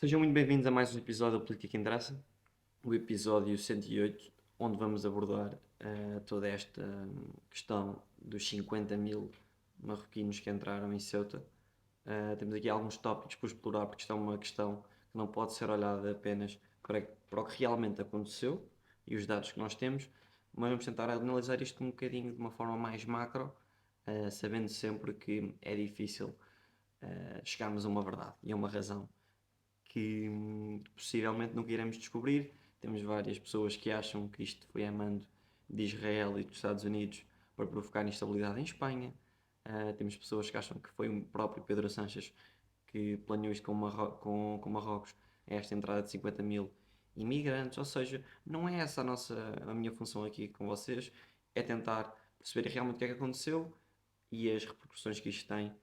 Sejam muito bem-vindos a mais um episódio da Política Interessa, o episódio 108, onde vamos abordar toda esta questão dos 50 mil marroquinos que entraram em Ceuta. Temos aqui alguns tópicos para explorar, porque isto é uma questão que não pode ser olhada apenas para o que realmente aconteceu e os dados que nós temos, mas vamos tentar analisar isto um bocadinho de uma forma mais macro, sabendo sempre que é difícil chegarmos a uma verdade e a uma razão que possivelmente nunca iremos descobrir. Temos várias pessoas que acham que isto foi a mando de Israel e dos Estados Unidos para provocar instabilidade em Espanha. Temos pessoas que acham que foi o próprio Pedro Sánchez que planeou isto com Marrocos, esta entrada de 50 mil imigrantes. Ou seja, não é essa a minha função aqui com vocês, é tentar perceber realmente o que é que aconteceu e as repercussões que isto tem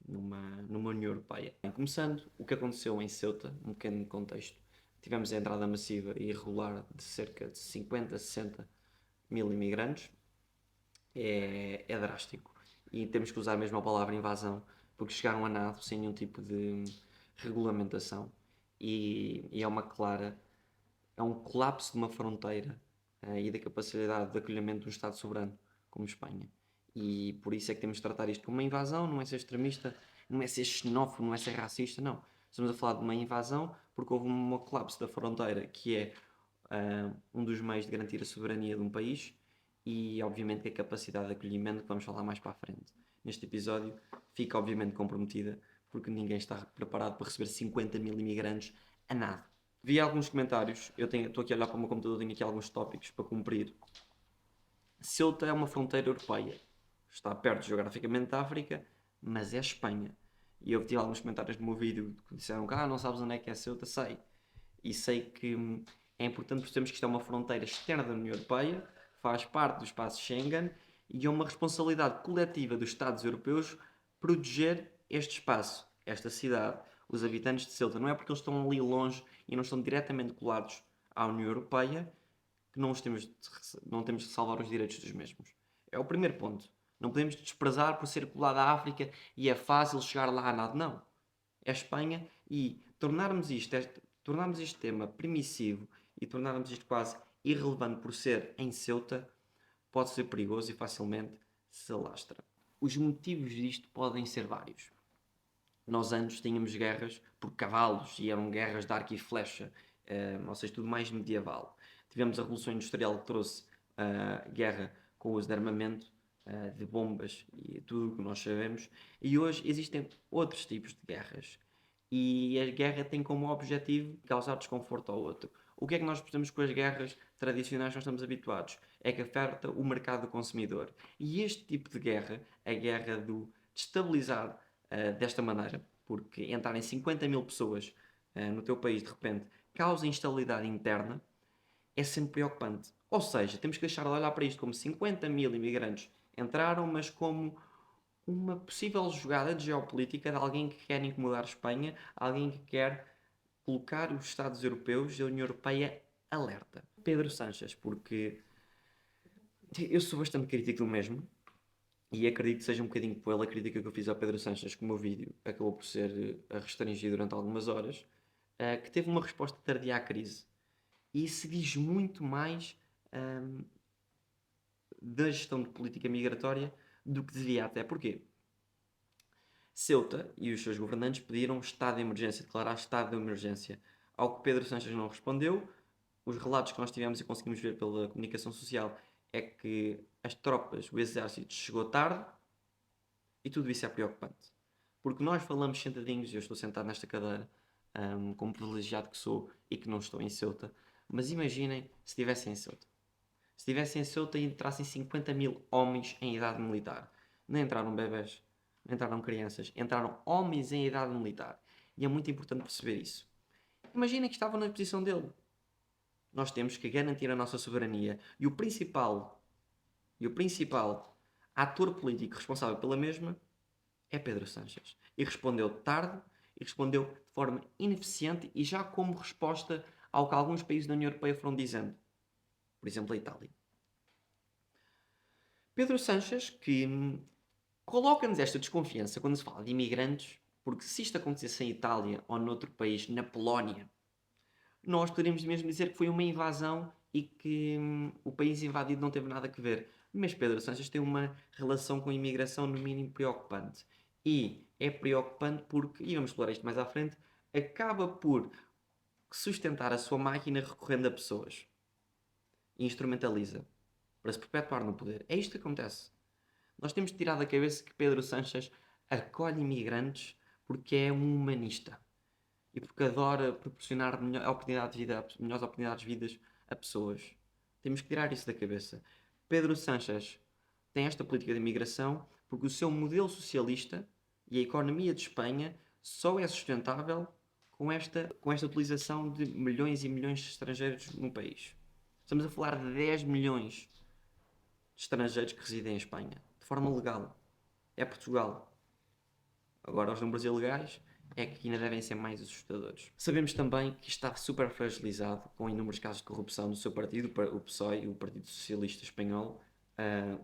numa União Europeia. Começando, o que aconteceu em Ceuta, um pequeno contexto. Tivemos a entrada massiva e irregular de cerca de 50, 60 mil imigrantes. É drástico. E temos que usar mesmo a palavra invasão, porque chegaram a nado sem nenhum tipo de regulamentação. E é um colapso de uma fronteira e da capacidade de acolhimento de um Estado soberano, como Espanha. E por isso é que temos de tratar isto como uma invasão, não é ser extremista, não é ser xenófobo, não é ser racista, não. Estamos a falar de uma invasão porque houve um colapso da fronteira, que é um dos meios de garantir a soberania de um país e, obviamente, que a capacidade de acolhimento, que vamos falar mais para a frente. Neste episódio, fica, obviamente, comprometida porque ninguém está preparado para receber 50 mil imigrantes a nada. Vi alguns comentários, estou aqui a olhar para o meu computador, tenho aqui alguns tópicos para cumprir. Ceuta é uma fronteira europeia, está perto geograficamente da África, mas é Espanha. E eu tive alguns comentários no meu vídeo que disseram que não sabes onde é que é Ceuta, sei. E sei que é importante percebermos que isto é uma fronteira externa da União Europeia, faz parte do espaço Schengen e é uma responsabilidade coletiva dos Estados europeus proteger este espaço, esta cidade, os habitantes de Ceuta. Não é porque eles estão ali longe e não estão diretamente colados à União Europeia que não temos de salvar os direitos dos mesmos. É o primeiro ponto. Não podemos desprezar por ser colado à África e é fácil chegar lá a nada. Não. É Espanha e tornarmos este tema permissivo e tornarmos isto quase irrelevante por ser em Ceuta pode ser perigoso e facilmente se alastra. Os motivos disto podem ser vários. Nós antes tínhamos guerras por cavalos e eram guerras de arco e flecha, ou seja, tudo mais medieval. Tivemos a Revolução Industrial que trouxe guerra com o uso de armamento, de bombas e tudo o que nós sabemos. E hoje existem outros tipos de guerras. E a guerra tem como objetivo causar desconforto ao outro. O que é que nós percebemos com as guerras tradicionais que nós estamos habituados? É que afeta o mercado do consumidor. E este tipo de guerra, a guerra do destabilizar desta maneira, porque entrarem 50 mil pessoas no teu país de repente causa instabilidade interna, é sempre preocupante. Ou seja, temos que deixar de olhar para isto como 50 mil imigrantes entraram, mas como uma possível jogada de geopolítica de alguém que quer incomodar a Espanha, alguém que quer colocar os Estados europeus e a União Europeia alerta. Pedro Sánchez, porque eu sou bastante crítico do mesmo, e acredito que seja um bocadinho pela crítica que eu fiz ao Pedro Sanches, que o meu vídeo acabou por ser restringido durante algumas horas, que teve uma resposta tardia à crise. E isso diz muito mais um, da gestão de política migratória do que devia até. Porquê? Ceuta e os seus governantes pediram estado de emergência, declarar estado de emergência. Ao que Pedro Sanches não respondeu, os relatos que nós tivemos e conseguimos ver pela comunicação social é que as tropas, o exército, chegou tarde. E tudo isso é preocupante. Porque nós falamos sentadinhos, eu estou sentado nesta cadeira, como privilegiado que sou e que não estou em Ceuta, mas imaginem se estivessem em Ceuta. Se estivessem em Ceuta e entrassem 50 mil homens em idade militar. Não entraram bebés, não entraram crianças, entraram homens em idade militar. E é muito importante perceber isso. Imaginem que estavam na posição dele. Nós temos que garantir a nossa soberania e o principal ator político responsável pela mesma é Pedro Sánchez. E respondeu tarde e respondeu de forma ineficiente e já como resposta ao que alguns países da União Europeia foram dizendo. Por exemplo, a Itália. Pedro Sánchez, que coloca-nos esta desconfiança quando se fala de imigrantes, Porque se isto acontecesse em Itália ou noutro país, na Polónia, nós poderíamos mesmo dizer que foi uma invasão e que o país invadido não teve nada a ver. Mas Pedro Sánchez tem uma relação com a imigração no mínimo preocupante. E é preocupante porque, e vamos explorar isto mais à frente, acaba por sustentar a sua máquina recorrendo a pessoas. E instrumentaliza para se perpetuar no poder. É isto que acontece. Nós temos de tirar da cabeça que Pedro Sánchez acolhe imigrantes porque é um humanista e porque adora proporcionar melhores oportunidades de vida a pessoas. Temos que tirar isso da cabeça. Pedro Sánchez tem esta política de imigração porque o seu modelo socialista e a economia de Espanha só é sustentável com esta utilização de milhões e milhões de estrangeiros no país. Estamos a falar de 10 milhões de estrangeiros que residem em Espanha, de forma legal. É Portugal. Agora, os números ilegais é que ainda devem ser mais assustadores. Sabemos também que está super fragilizado com inúmeros casos de corrupção do seu partido, o PSOE, o Partido Socialista Espanhol,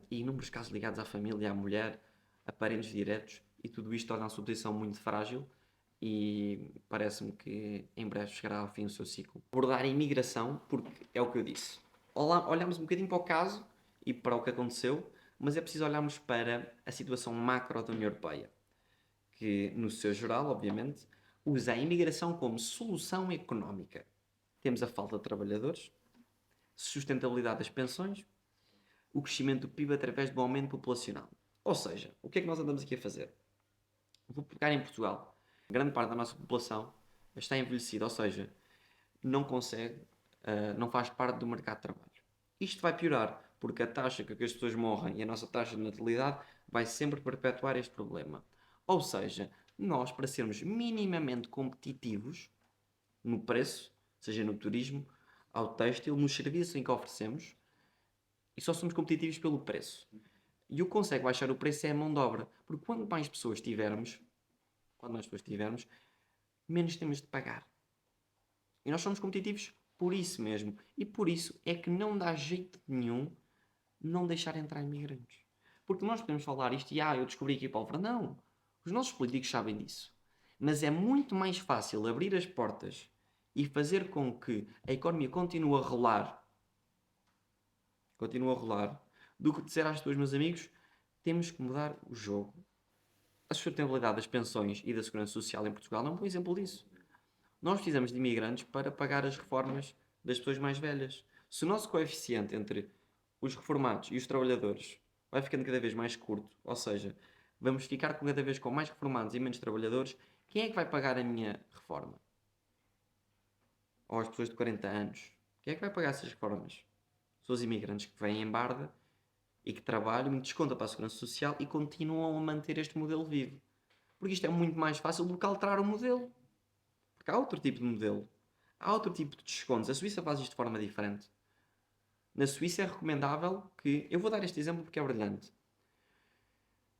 e inúmeros casos ligados à família, à mulher, a parentes diretos, e tudo isto torna a sua posição muito frágil e parece-me que em breve chegará ao fim o seu ciclo. Abordar a imigração, porque é o que eu disse. Olhamos um bocadinho para o caso e para o que aconteceu, mas é preciso olharmos para a situação macro da União Europeia, que, no seu geral, obviamente, usa a imigração como solução económica. Temos a falta de trabalhadores, sustentabilidade das pensões, o crescimento do PIB através do aumento populacional. Ou seja, o que é que nós andamos aqui a fazer? Vou pegar em Portugal. Grande parte da nossa população está envelhecida, ou seja, não consegue, não faz parte do mercado de trabalho. Isto vai piorar, porque a taxa com que as pessoas morrem e a nossa taxa de natalidade vai sempre perpetuar este problema. Ou seja, nós, para sermos minimamente competitivos no preço, seja no turismo, ao têxtil, nos serviços em que oferecemos, e só somos competitivos pelo preço. E o que consegue baixar o preço é a mão de obra, porque quanto mais pessoas tivermos, menos temos de pagar. E nós somos competitivos por isso mesmo. E por isso é que não dá jeito nenhum não deixar entrar imigrantes. Porque nós podemos falar isto e eu descobri aqui a pólvora. Não. Os nossos políticos sabem disso. Mas é muito mais fácil abrir as portas e fazer com que a economia continue a rolar, do que dizer às pessoas, meus amigos, temos que mudar o jogo. A sustentabilidade das pensões e da segurança social em Portugal é um bom exemplo disso. Nós precisamos de imigrantes para pagar as reformas das pessoas mais velhas. Se o nosso coeficiente entre os reformados e os trabalhadores vai ficando cada vez mais curto, ou seja, vamos ficar cada vez com mais reformados e menos trabalhadores, quem é que vai pagar a minha reforma? Ou as pessoas de 40 anos? Quem é que vai pagar essas reformas? São os imigrantes que vêm em Barda e que trabalham e descontam para a segurança social e continuam a manter este modelo vivo. Porque isto é muito mais fácil do que alterar o modelo. Porque há outro tipo de modelo. Há outro tipo de descontos. A Suíça faz isto de forma diferente. Na Suíça é recomendável que... Eu vou dar este exemplo porque é brilhante.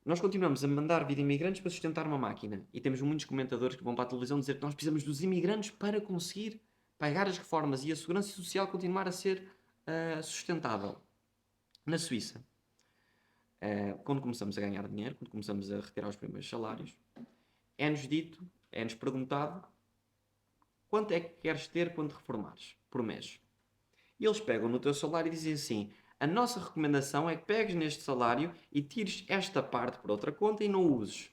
Nós continuamos a mandar vir imigrantes para sustentar uma máquina. E temos muitos comentadores que vão para a televisão dizer que nós precisamos dos imigrantes para conseguir pagar as reformas e a segurança social continuar a ser sustentável. Na Suíça, quando começamos a ganhar dinheiro, quando começamos a retirar os primeiros salários, é-nos dito, é-nos perguntado quanto é que queres ter quando reformares por mês. E eles pegam no teu salário e dizem assim: a nossa recomendação é que pegues neste salário e tires esta parte para outra conta e não o uses.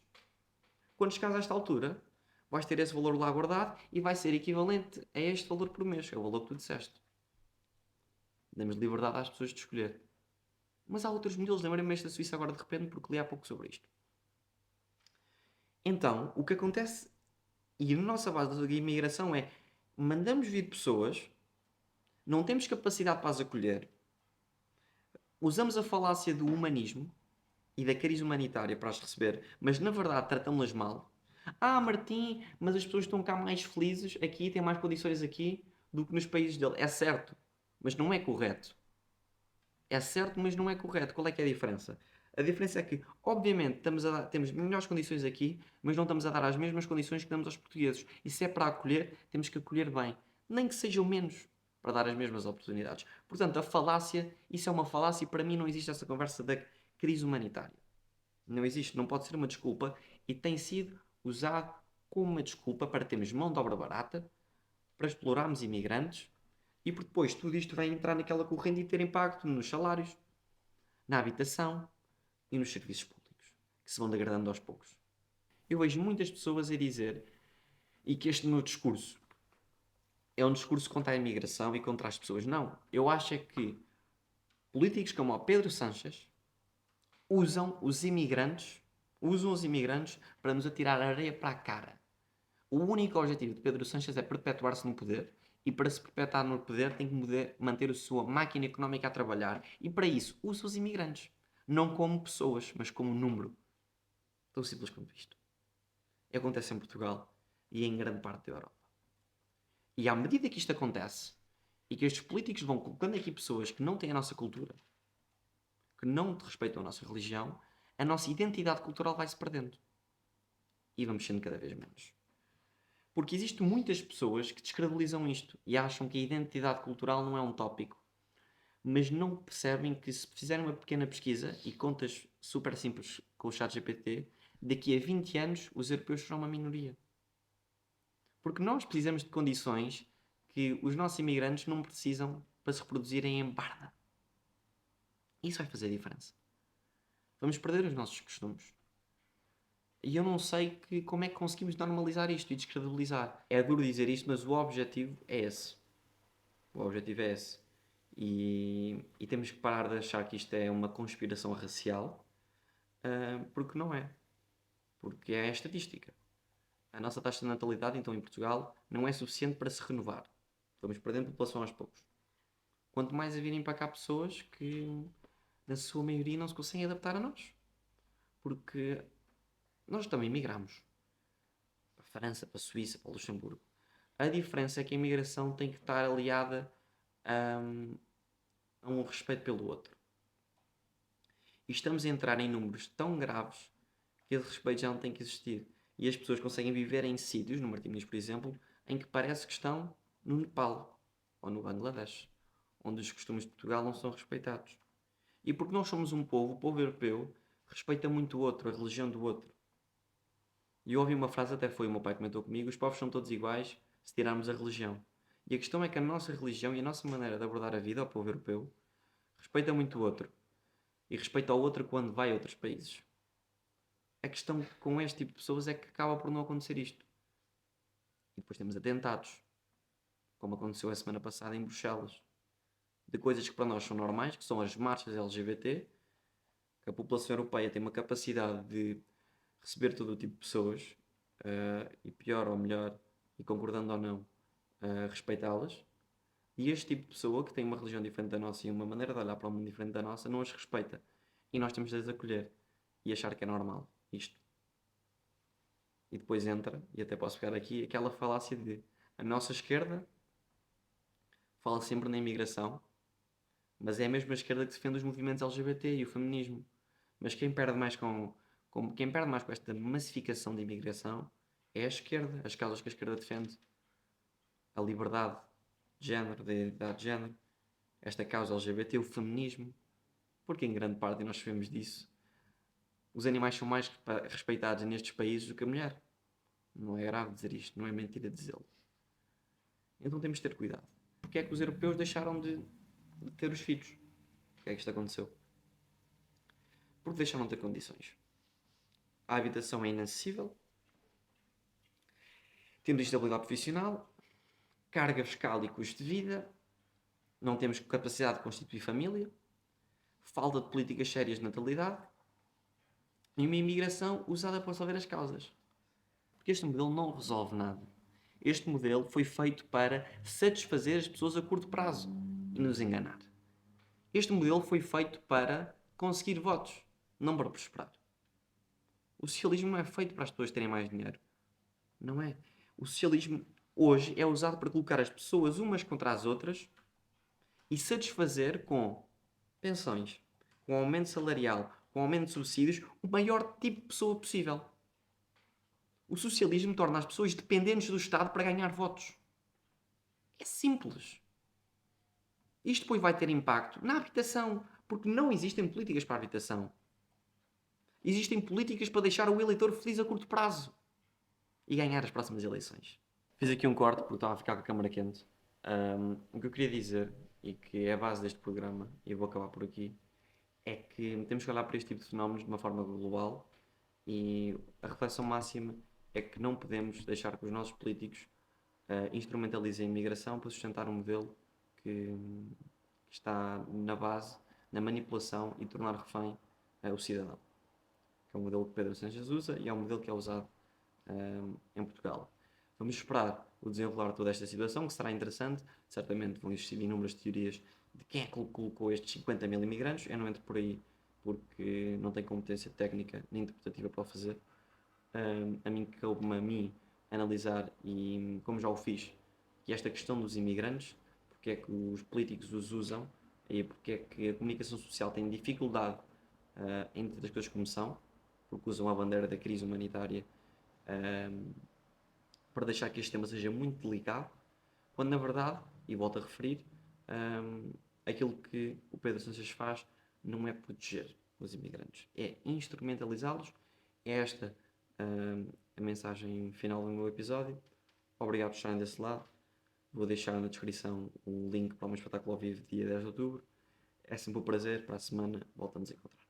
Quando chegares a esta altura, vais ter esse valor lá guardado e vai ser equivalente a este valor por mês, que é o valor que tu disseste. Damos liberdade às pessoas de escolher. Mas há outros modelos, lembrei-me da Suíça agora de repente porque li há pouco sobre isto. Então, o que acontece, e a nossa base da imigração é, mandamos vir pessoas, não temos capacidade para as acolher, usamos a falácia do humanismo e da crise humanitária para as receber, mas na verdade tratamos-las mal. Martim, mas as pessoas estão cá mais felizes aqui, têm mais condições aqui do que nos países dele. É certo, mas não é correto. É certo, mas não é correto. Qual é que é a diferença? A diferença é que, obviamente, temos melhores condições aqui, mas não estamos a dar as mesmas condições que damos aos portugueses. E se é para acolher, temos que acolher bem. Nem que sejam menos, para dar as mesmas oportunidades. Portanto, a falácia, isso é uma falácia e para mim não existe essa conversa da crise humanitária. Não existe, não pode ser uma desculpa e tem sido usado como uma desculpa para termos mão de obra barata, para explorarmos imigrantes e porque depois tudo isto vai entrar naquela corrente e ter impacto nos salários, na habitação e nos serviços públicos, que se vão degradando aos poucos. Eu vejo muitas pessoas a dizer, e que este meu discurso é um discurso contra a imigração e contra as pessoas. Não. Eu acho é que políticos como o Pedro Sánchez usam os imigrantes para nos atirar areia para a cara. O único objetivo de Pedro Sánchez é perpetuar-se no poder e para se perpetuar no poder tem que manter a sua máquina económica a trabalhar e para isso usa os imigrantes. Não como pessoas, mas como número. Tão simples quanto isto. E acontece em Portugal e em grande parte da Europa. E à medida que isto acontece e que estes políticos vão colocando aqui pessoas que não têm a nossa cultura, que não respeitam a nossa religião, a nossa identidade cultural vai-se perdendo. E vamos sendo cada vez menos. Porque existem muitas pessoas que descredibilizam isto e acham que a identidade cultural não é um tópico. Mas não percebem que se fizerem uma pequena pesquisa e contas super simples com o ChatGPT, daqui a 20 anos os europeus serão uma minoria. Porque nós precisamos de condições que os nossos imigrantes não precisam para se reproduzirem em barda. Isso vai fazer diferença. Vamos perder os nossos costumes. E eu não sei como é que conseguimos normalizar isto e descredibilizar. É duro dizer isto, mas o objetivo é esse. O objetivo é esse. E temos que parar de achar que isto é uma conspiração racial, porque não é. Porque é a estatística. A nossa taxa de natalidade, então, em Portugal, não é suficiente para se renovar. Vamos perdendo população aos poucos. Quanto mais a virem para cá pessoas que, na sua maioria, não se conseguem adaptar a nós. Porque nós também migramos. Para a França, para a Suíça, para o Luxemburgo. A diferença é que a imigração tem que estar aliada a um respeito pelo outro. E estamos a entrar em números tão graves que esse respeito já não tem que existir. E as pessoas conseguem viver em sítios, no Martim por exemplo, em que parece que estão no Nepal ou no Bangladesh, onde os costumes de Portugal não são respeitados. E porque nós somos um povo, o povo europeu respeita muito o outro, a religião do outro. E eu ouvi uma frase, até foi o meu pai comentou comigo, os povos são todos iguais se tirarmos a religião. E a questão é que a nossa religião e a nossa maneira de abordar a vida, ao povo europeu, respeita muito o outro. E respeita o outro quando vai a outros países. A questão com este tipo de pessoas é que acaba por não acontecer isto. E depois temos atentados, como aconteceu a semana passada em Bruxelas, de coisas que para nós são normais, que são as marchas LGBT, que a população europeia tem uma capacidade de receber todo o tipo de pessoas, e pior ou melhor, e concordando ou não, respeitá-las. E este tipo de pessoa, que tem uma religião diferente da nossa e uma maneira de olhar para o mundo diferente da nossa, não as respeita. E nós temos de as acolher e achar que é normal isto. E depois entra, e até posso pegar aqui, aquela falácia de a nossa esquerda fala sempre na imigração, mas é a mesma esquerda que defende os movimentos LGBT e o feminismo. Mas quem perde mais quem perde mais com esta massificação da imigração é a esquerda, as causas que a esquerda defende. A liberdade de género, da identidade de género, esta causa LGBT, o feminismo, porque em grande parte, e nós sabemos disso, os animais são mais respeitados nestes países do que a mulher. Não é grave dizer isto, não é mentira dizê-lo. Então temos de ter cuidado. Porque é que os europeus deixaram de ter os filhos? Porque é que isto aconteceu? Porque deixaram de ter condições. A habitação é inacessível, temos instabilidade profissional, carga fiscal e custo de vida, não temos capacidade de constituir família, falta de políticas sérias de natalidade e uma imigração usada para resolver as causas. Porque este modelo não resolve nada. Este modelo foi feito para satisfazer as pessoas a curto prazo e nos enganar. Este modelo foi feito para conseguir votos, não para prosperar. O socialismo não é feito para as pessoas terem mais dinheiro. Não é. O socialismo hoje é usado para colocar as pessoas umas contra as outras e satisfazer com pensões, com aumento salarial, com aumento de subsídios, o maior tipo de pessoa possível. O socialismo torna as pessoas dependentes do Estado para ganhar votos. É simples. Isto depois vai ter impacto na habitação, porque não existem políticas para a habitação. Existem políticas para deixar o eleitor feliz a curto prazo. e ganhar as próximas eleições. Fiz aqui um corte porque estava a ficar com a câmara quente. O que eu queria dizer, e que é a base deste programa, e eu vou acabar por aqui, é que temos que olhar para este tipo de fenómenos de uma forma global e a reflexão máxima é que não podemos deixar que os nossos políticos instrumentalizem a imigração para sustentar um modelo que está na base, na manipulação e tornar refém o cidadão. Que é um modelo que Pedro Sánchez usa e é um modelo que é usado em Portugal. Vamos esperar o desenrolar de toda esta situação, que será interessante. Certamente vão existir inúmeras teorias de quem é que colocou estes 50 mil imigrantes. Eu não entro por aí porque não tenho competência técnica nem interpretativa para o fazer. A mim cabe-me a mim analisar, e como já o fiz, que esta questão dos imigrantes, porque é que os políticos os usam e porque é que a comunicação social tem dificuldade em dizer as coisas como são, porque usam a bandeira da crise humanitária para deixar que este tema seja muito delicado, quando na verdade, e volto a referir, aquilo que o Pedro Sánchez faz não é proteger os imigrantes, é instrumentalizá-los. É esta a mensagem final do meu episódio. Obrigado por estarem desse lado. Vou deixar na descrição o link para o meu espetáculo ao vivo dia 10 de outubro. É sempre um prazer. Para a semana voltamos a encontrar.